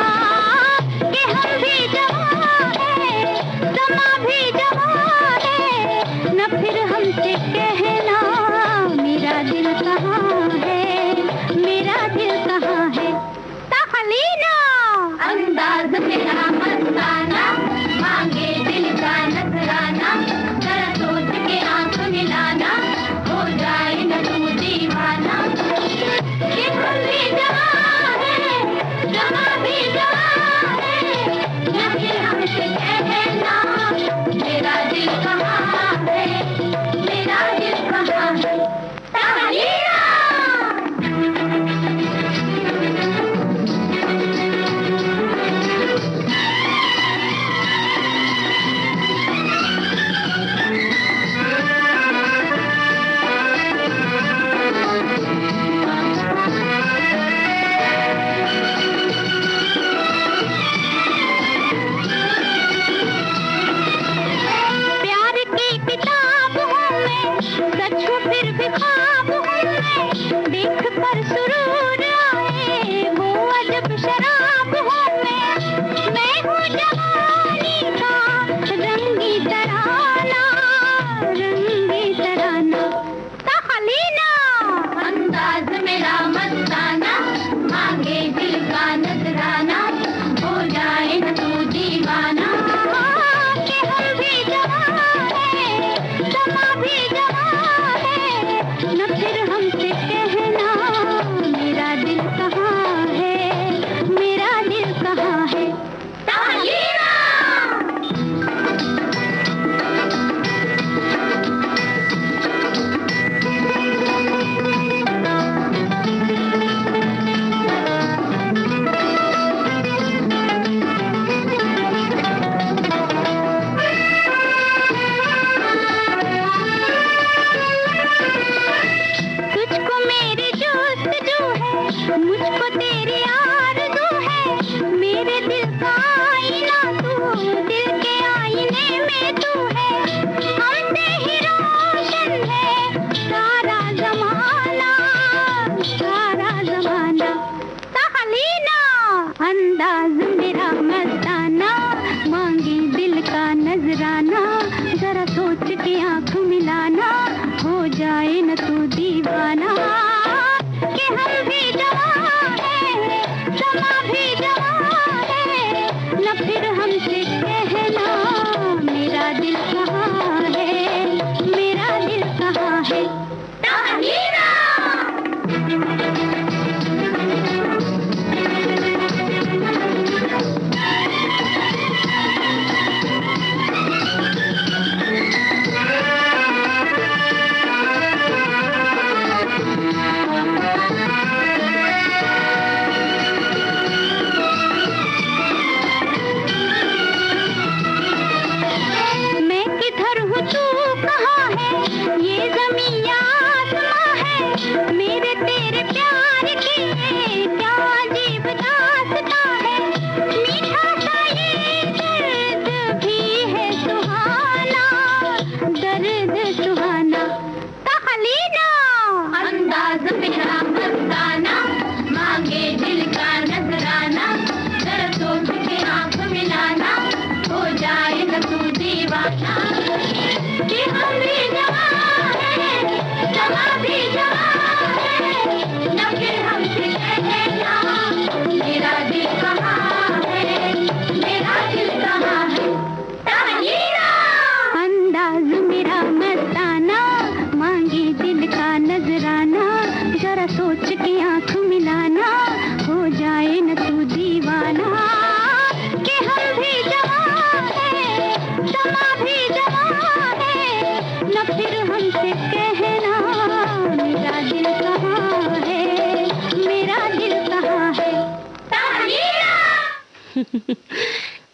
कि हम भी जवान है, समा भी जवान है, न फिर हमसे कहना मेरा दिल कहाँ है, मेरा दिल कहाँ है। तहलीना अंदाज मेरा मस्ताना, मांगे दिल का नजराना, जरा सोच के आंख मिलाना, हो जाए न तू दीवाना। कि हम भी जवान है, जमा भी जवान है, न फिर हमसे कहना मेरा दिल कहाँ है, मेरा दिल कहाँ है। तहलीना फिर भी ख्वाब हूँ मैं, देख कर सुरूर आए वो अजब शराब हूँ मैं हूँ जवानी का रंगी तराना, रंगी तराना। तहलीना अंदाज मेरा मस्ताना, मांगे दिल का नजराना, हो जाए न तू दीवाना। कि हम भी जवान है, समा भी जवान है, न फिर हमसे कहना मेरा दिल कहाँ है, मेरा दिल कहाँ है। तहलीना तुझको मेरी जोस्तजू है, मुझको तेरी आरज़ू है, मेरे दिल का आईना तू, दिल के आईने में तू है, हमसे ही रोशन है सारा ज़माना, सारा ज़माना। तहलीना अंदाज मेरा मस्ताना, मांगी दिल का नजराना, जरा सोच के आंख मिलाना, हो जाए न तू दीवाना। कि हम भी जवान है, समा भी जवान है, न फिर हमसे कहना मेरा दिल कहाँ है, मेरा दिल कहाँ है। तहलीना दीवाना, कि हम भी जवान हैं, समा भी जवान है, न फिर हमसे कहना मेरा दिल कहाँ है, मेरा दिल कहाँ है। ताहीरा अंदाज मेरा मस्ताना, मांगे दिल का नजराना, जरा सोच के आंख मिलाना, हो जाए न तू दीवाना, कि हम भी जवान हैं, समा भी जवान है, न फिर हमसे कहना मेरा दिल कहाँ है, मेरा दिल कहाँ है। ताहीरा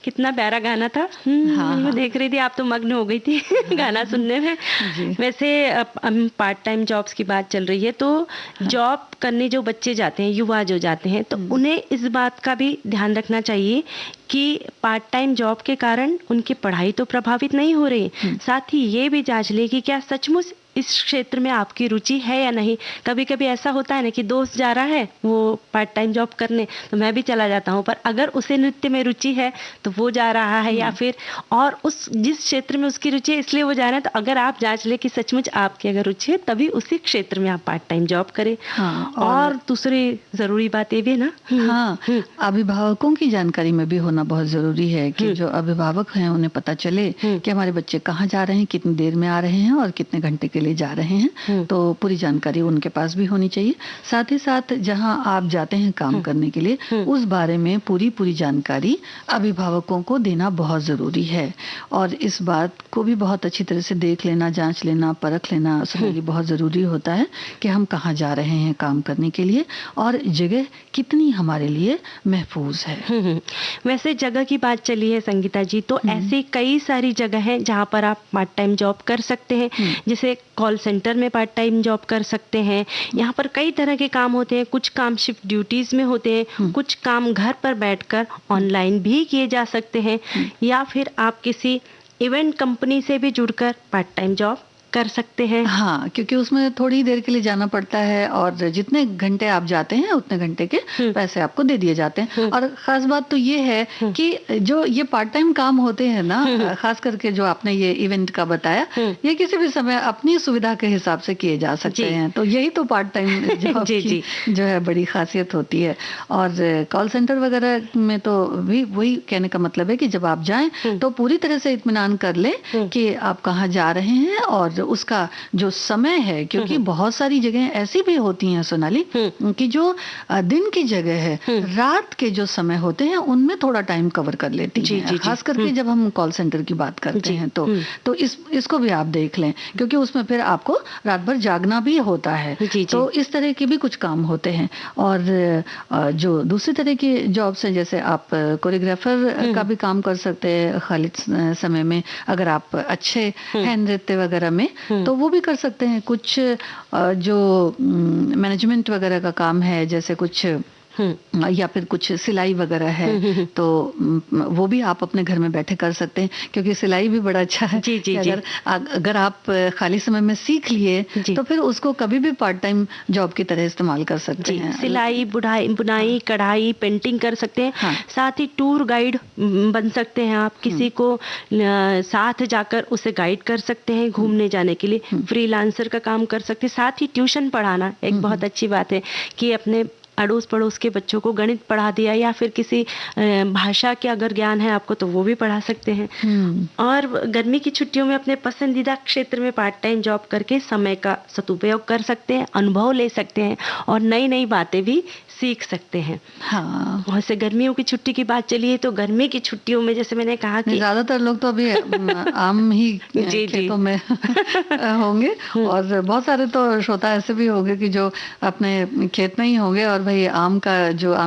कितना प्यारा गाना था। हाँ, मैं हाँ। देख रही थी, आप तो मग्न हो गई थी गाना सुनने में। जी। वैसे अब पार्ट टाइम जॉब्स की बात चल रही है, तो जॉब करने जो बच्चे जाते हैं, युवा जो जाते हैं, तो उन्हें इस बात का भी ध्यान रखना चाहिए कि पार्ट टाइम जॉब के कारण उनकी पढ़ाई तो प्रभावित नहीं हो रही, साथ ही ये भी जांच ले कि क्या सचमुच इस क्षेत्र में आपकी रुचि है या नहीं। कभी कभी ऐसा होता है ना कि दोस्त जा रहा है वो पार्ट टाइम जॉब करने, तो मैं भी चला जाता हूँ, पर अगर उसे नृत्य में रुचि है तो वो जा रहा है, या फिर और उस जिस क्षेत्र में उसकी रुचि है इसलिए वो जा रहा है। तो अगर आप जांच ले कि सचमुच आपकी अगर रुचि है, तभी उसी क्षेत्र में आप पार्ट टाइम जॉब करें। हाँ, और दूसरी जरूरी बात ये भी है ना, हाँ, अभिभावकों की जानकारी में भी होना बहुत जरूरी है कि जो अभिभावक हैं उन्हें पता चले कि हमारे बच्चे कहाँ जा रहे हैं, कितनी देर में आ रहे हैं और कितने घंटे के लिए जा रहे हैं। तो पूरी जानकारी उनके पास भी होनी चाहिए। साथ ही साथ जहां आप जाते हैं काम करने के लिए, उस बारे में पूरी जानकारी अभिभावकों को देना बहुत जरूरी है। और इस बात को भी बहुत अच्छी तरह से देख लेना, जांच लेना, परख लेना सुनाली बहुत जरूरी होता है कि हम कहाँ जा रहे हैं काम करने के लिए और जगह कितनी हमारे लिए महफूज है। वैसे जगह की बात चली है संगीता जी, तो ऐसी कई सारी जगह हैं जहां पर आप पार्ट टाइम जॉब कर सकते हैं। जैसे कॉल सेंटर में पार्ट टाइम जॉब कर सकते हैं। यहाँ पर कई तरह के काम होते हैं, कुछ काम शिफ्ट ड्यूटीज में होते हैं, कुछ काम घर पर बैठकर ऑनलाइन भी किए जा सकते हैं, या फिर आप किसी इवेंट कंपनी से भी जुड़कर पार्ट टाइम जॉब कर सकते हैं। हाँ, क्योंकि उसमें थोड़ी देर के लिए जाना पड़ता है और जितने घंटे आप जाते हैं उतने घंटे के पैसे आपको दे दिए जाते हैं। और खास बात तो ये है कि जो ये पार्ट टाइम काम होते हैं ना, खास करके जो आपने ये इवेंट का बताया, ये किसी भी समय अपनी सुविधा के हिसाब से किए जा सकते हैं। तो यही तो पार्ट टाइम जॉब की जो है बड़ी खासियत होती है। और कॉल सेंटर वगैरह में तो भी वही कहने का मतलब है कि जब आप जाएं तो पूरी तरह से इत्मीनान कर लें कि आप कहाँ जा रहे हैं और उसका जो समय है, क्योंकि बहुत सारी जगह ऐसी भी होती हैं सोनाली कि जो दिन की जगह है, रात के जो समय होते हैं उनमें थोड़ा टाइम कवर कर लेती हैं। खास करके जब हम कॉल सेंटर की बात करते हैं तो इसको भी आप देख लें, क्योंकि उसमें फिर आपको रात भर जागना भी होता है। तो इस तरह के भी कुछ काम होते हैं। और जो दूसरी तरह की जॉब्स हैं, जैसे आप कोरियोग्राफर का भी काम कर सकते हैं खाली समय में, अगर आप अच्छे हैं नृत्य वगैरह में तो वो भी कर सकते हैं। कुछ जो मैनेजमेंट वगैरह का काम है, जैसे कुछ या फिर कुछ सिलाई वगैरह है, तो वो भी आप अपने घर में बैठे कर सकते हैं, क्योंकि सिलाई भी बड़ा अच्छा है। अगर आप खाली समय में सीख लिए तो फिर उसको कभी भी पार्ट टाइम जॉब की तरह इस्तेमाल कर सकते हैं। सिलाई, बुनाई, कढ़ाई, पेंटिंग कर सकते हैं। हाँ। साथ ही टूर गाइड बन सकते हैं आप, किसी को साथ जाकर उसे गाइड कर सकते हैं घूमने जाने के लिए। फ्रीलांसर का काम कर सकते हैं। साथ ही ट्यूशन पढ़ाना एक बहुत अच्छी बात है कि अपने अड़ोस पड़ोस के बच्चों को गणित पढ़ा दिया, या फिर किसी भाषा के अगर ज्ञान है आपको तो वो भी पढ़ा सकते हैं। और गर्मी की छुट्टियों में अपने पसंदीदा क्षेत्र में पार्ट टाइम जॉब करके समय का सदुपयोग कर सकते हैं, अनुभव ले सकते हैं और नई नई बातें भी सीख सकते हैं। हाँ, वैसे गर्मियों की छुट्टी की बात चली है, तो गर्मी की छुट्टियों में जैसे मैंने कहा कि ज्यादातर लोग तो अभी आम ही खेतों में होंगे, और बहुत सारे तो श्रोता ऐसे भी होंगे कि जो अपने खेत में ही होंगे और भाई आम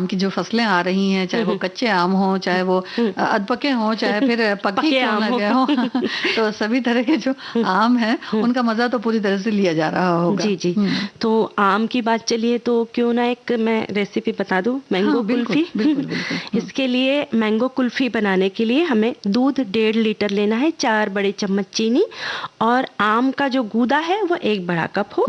की जो फसलें आ रही हैं, चाहे वो कच्चे आम हो, चाहे वो अधपके हो, चाहे फिर पके क्यों ना गए हो, तो सभी तरह के जो आम है उनका मजा तो पूरी तरह से लिया जा रहा होगा। जी। तो आम की बात चली है, तो क्यों ना एक मैं रेसिपी बता दूं, मैंगो कुल्फी। बिल्कुल। इसके लिए मैंगो कुल्फी बनाने के लिए हमें दूध 1.5 लीटर लेना है, 4 बड़े चम्मच चीनी, और आम का जो गूदा है वो 1 बड़ा कप हो,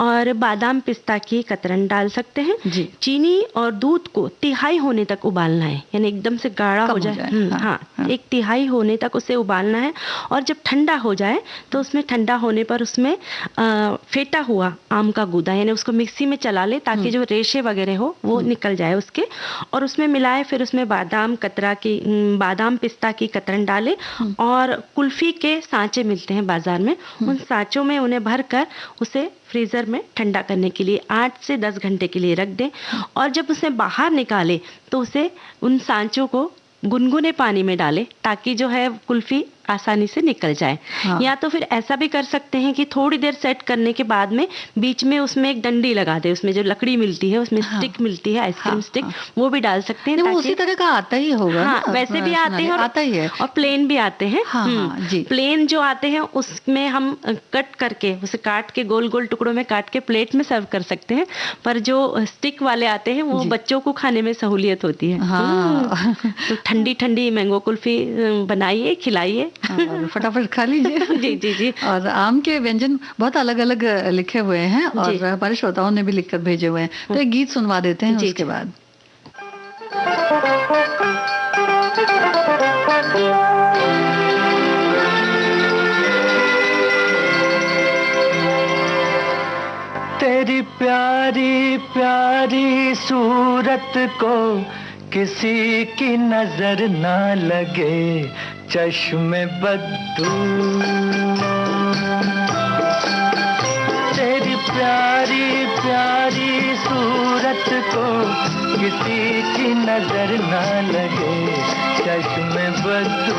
और बादाम पिस्ता की कतरन डाल सकते सकते हैं। जी। चीनी और दूध को तिहाई होने तक उबालना है, यानी एकदम से गाढ़ा हो जाए। हाँ, एक तिहाई होने तक उसे उबालना है। और जब ठंडा हो जाए तो उसमें ठंडा होने पर उसमें फेटा हुआ आम का गूदा, यानी उसको मिक्सी में चला ले ताकि जो रेशे वगैरह हो वो निकल जाए उसके, और उसमें मिलाए। फिर उसमें बादाम पिस्ता की कतरन डाले, और कुल्फी के सांचे मिलते हैं बाजार में, उन सांचों में उन्हें भरकर उसे फ्रीजर में ठंडा करने के लिए 8 से 10 घंटे के लिए रख दें। और जब उसे बाहर निकाले तो उसे उन सांचों को गुनगुने पानी में डालें ताकि जो है कुल्फी आसानी से निकल जाए। हाँ। या तो फिर ऐसा भी कर सकते हैं कि थोड़ी देर सेट करने के बाद में बीच में उसमें एक डंडी लगा दे, उसमें जो लकड़ी मिलती है, उसमें स्टिक मिलती है, आइसक्रीम स्टिक, वो भी डाल सकते हैं। वो उसी तरह का आता ही होगा। हाँ, वैसे भी आते हैं, आता ही है, और प्लेन भी आते हैं। जी। प्लेन जो आते हैं उसमें हम कट करके उसे काट के गोल गोल टुकड़ों में काट के प्लेट में सर्व कर सकते हैं, पर जो स्टिक वाले आते हैं वो बच्चों को खाने में सहूलियत होती है। हाँ। तो ठंडी ठंडी मैंगो कुल्फी बनाइए, खिलाइए, फटाफट खा लीजिए। जी जी जी। और आम के व्यंजन बहुत अलग अलग लिखे हुए हैं, और हमारे श्रोताओं ने भी लिखकर भेजे हुए हैं। तो एक गीत सुनवा देते हैं उसके बाद। तेरी प्यारी प्यारी सूरत को किसी की नजर ना लगे, चश्मे बद्दू। तेरी प्यारी प्यारी सूरत को किसी की नजर ना लगे, चश्मे बद्दू।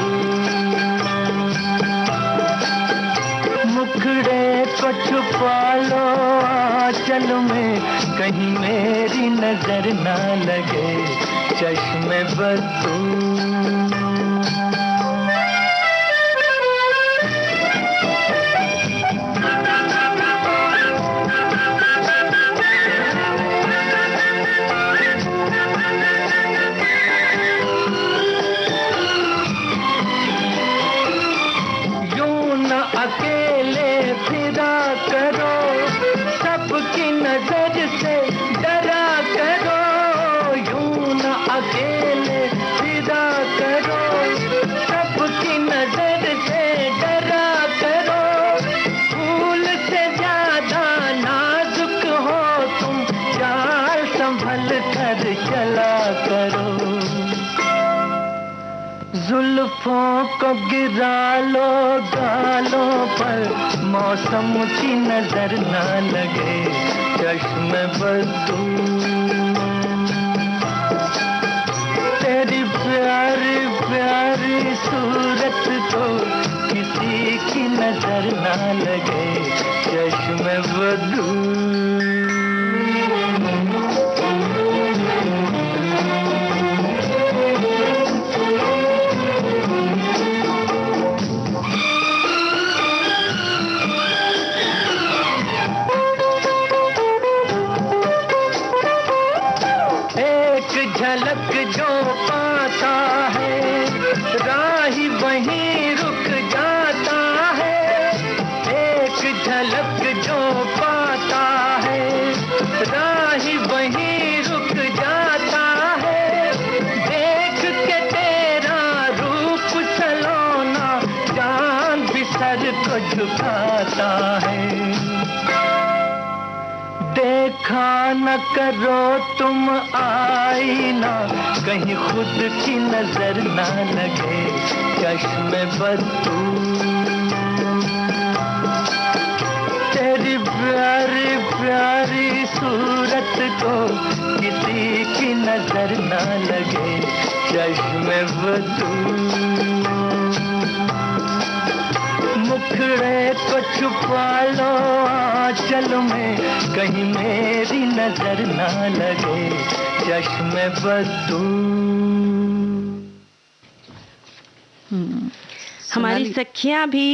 मुखड़े को छुपा लो आंचल में, कहीं मेरी नजर ना लगे, चश्मे बद्दू। अकेले फिरा करो, सबकी नजर से डरा करो। यूं न अकेले फिरा करो, सबकी नजर से डरा करो। फूल से ज्यादा नाजुक हो तुम, चाल संभल कर चला करो। जुल्फों को गिरा लो गालों पर, मौसम की नजर ना लगे, चश्मे बद्दू। तेरी प्यारी प्यारी सूरत को किसी की नजर ना लगे, चश्मे बद्दू। झलक जो पाता है, राही वहीं रुक जाता है। एक झलक जो पाता है, राही वहीं रुक जाता है। देख के तेरा रूप सलोना, चांद भी सर को झुकाता है। देखा न करो तुम आईना, कहीं खुद की नजर ना लगे, चश्मे बद्दू। तेरी प्यारी प्यारी सूरत को किसी की नजर ना लगे, चश्मे बद्दू। मुखड़े को छुपा लो आंचल में, कहीं मेरी नजर ना लगे, चश्मे बद्दू। हमारी सखियां भी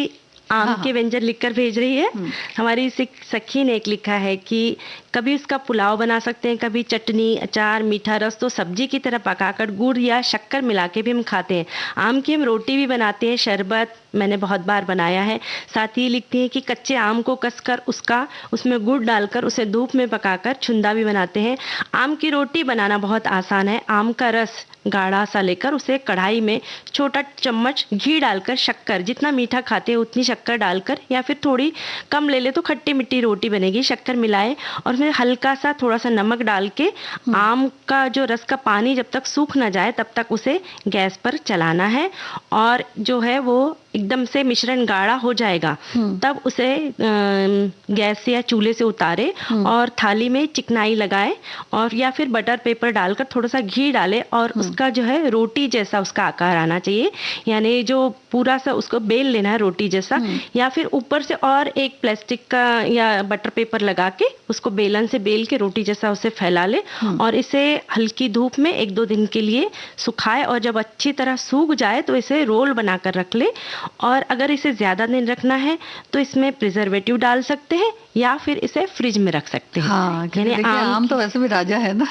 आम के व्यंजन लिखकर भेज रही है। हमारी सखी ने एक लिखा है कि कभी उसका पुलाव बना सकते हैं, कभी चटनी, अचार, मीठा रस, तो सब्जी की तरह पकाकर गुड़ या शक्कर मिला के भी हम खाते हैं। आम की हम रोटी भी बनाते हैं, शरबत मैंने बहुत बार बनाया है। साथ ही लिखती हैं कि कच्चे आम को कसकर उसमें गुड़ डालकर उसे धूप में पकाकर छुंदा भी बनाते हैं। आम की रोटी बनाना बहुत आसान है। आम का रस गाढ़ा सा लेकर उसे कढ़ाई में छोटा चम्मच घी डालकर, शक्कर जितना मीठा खाते हैं उतनी शक्कर डालकर, या फिर थोड़ी कम ले ले तो खट्टी मिट्टी रोटी बनेगी। शक्कर मिलाए और फिर हल्का सा थोड़ा सा नमक डाल के आम का जो रस का पानी जब तक सूख ना जाए तब तक उसे गैस पर चलाना है, और जो है वो एकदम से मिश्रण गाढ़ा हो जाएगा तब उसे गैस से या चूल्हे से उतारे और थाली में चिकनाई लगाए, और या फिर बटर पेपर डालकर थोड़ा सा घी डाले और उसका जो है रोटी जैसा उसका आकार आना चाहिए, यानी जो पूरा सा उसको बेल लेना है रोटी जैसा, या फिर ऊपर से और एक प्लास्टिक का या बटर पेपर लगा के उसको बेलन से बेल के रोटी जैसा उसे फैला ले और इसे हल्की धूप में 1-2 दिन के लिए सुखाए, और जब अच्छी तरह सूख जाए तो इसे रोल बनाकर रख ले। और अगर इसे ज़्यादा दिन रखना है तो इसमें प्रिजर्वेटिव डाल सकते हैं या फिर इसे फ्रिज में रख सकते हैं। हाँ, देखिए आम तो वैसे भी राजा है ना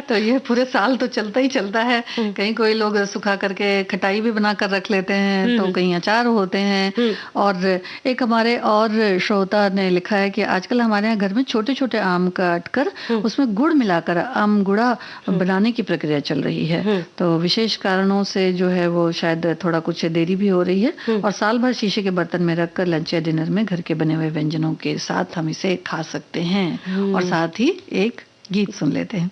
तो ये पूरे साल तो चलता ही चलता है। कहीं कोई लोग सुखा करके खटाई भी बना कर रख लेते हैं, तो कहीं अचार होते हैं। और एक हमारे और श्रोता ने लिखा है कि आजकल हमारे यहाँ घर में छोटे छोटे आम काट कर उसमें गुड़ मिलाकर आम गुड़ा बनाने की प्रक्रिया चल रही है। तो विशेष कारणों से जो है वो शायद थोड़ा कुछ देरी भी हो रही है, और साल भर शीशे के बर्तन में रखकर लंच या डिनर में घर के बने हुए व्यंजनों के साथ हम इसे खा सकते हैं। और साथ ही एक गीत सुन लेते हैं।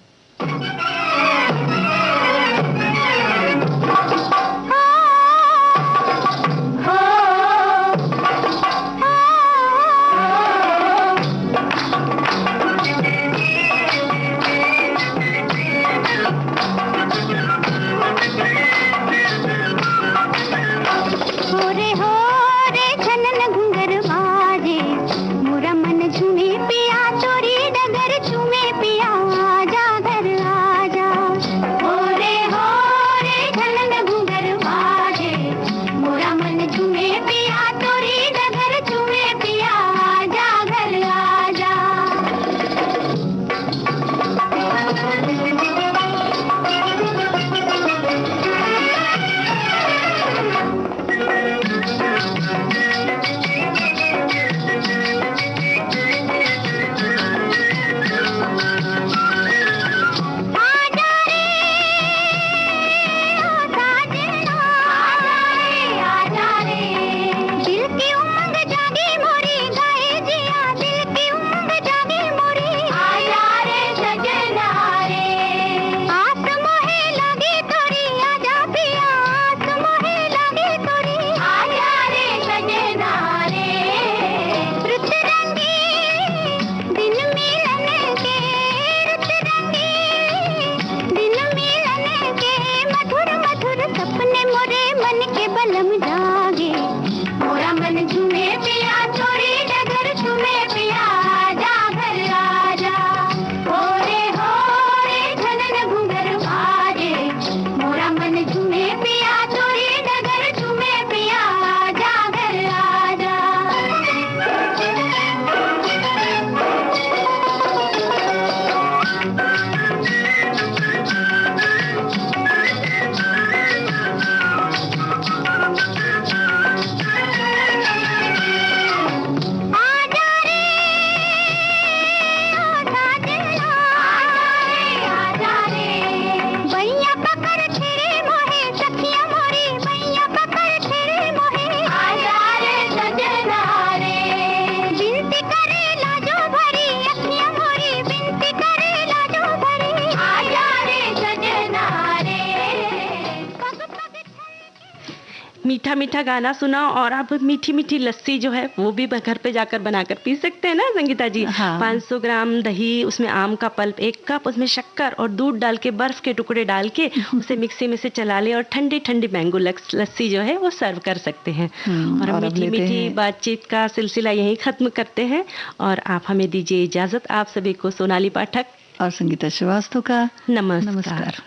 मीठा मीठा गाना सुना, और आप मीठी मीठी लस्सी जो है वो भी घर पे जाकर बनाकर पी सकते हैं ना संगीता जी। हाँ। 500 ग्राम दही, उसमें आम का पल्प 1 कप, उसमें शक्कर और दूध डाल के बर्फ के टुकड़े डाल के उसे मिक्सी में से चला ले और ठंडी ठंडी मैंगो लस्सी जो है वो सर्व कर सकते हैं। और हम मीठी मीठी बातचीत का सिलसिला यहीं खत्म करते हैं, और आप हमें दीजिए इजाजत। आप सभी को सोनाली पाठक और संगीता श्रीवास्तव का नमस्कार।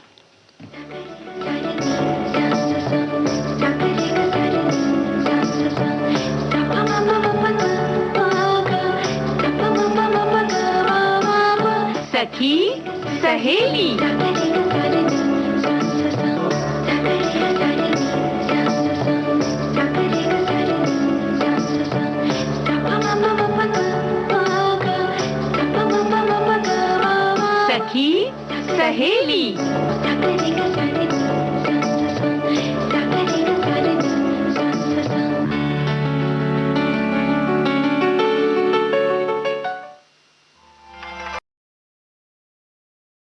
सहेली। सखी सहेली।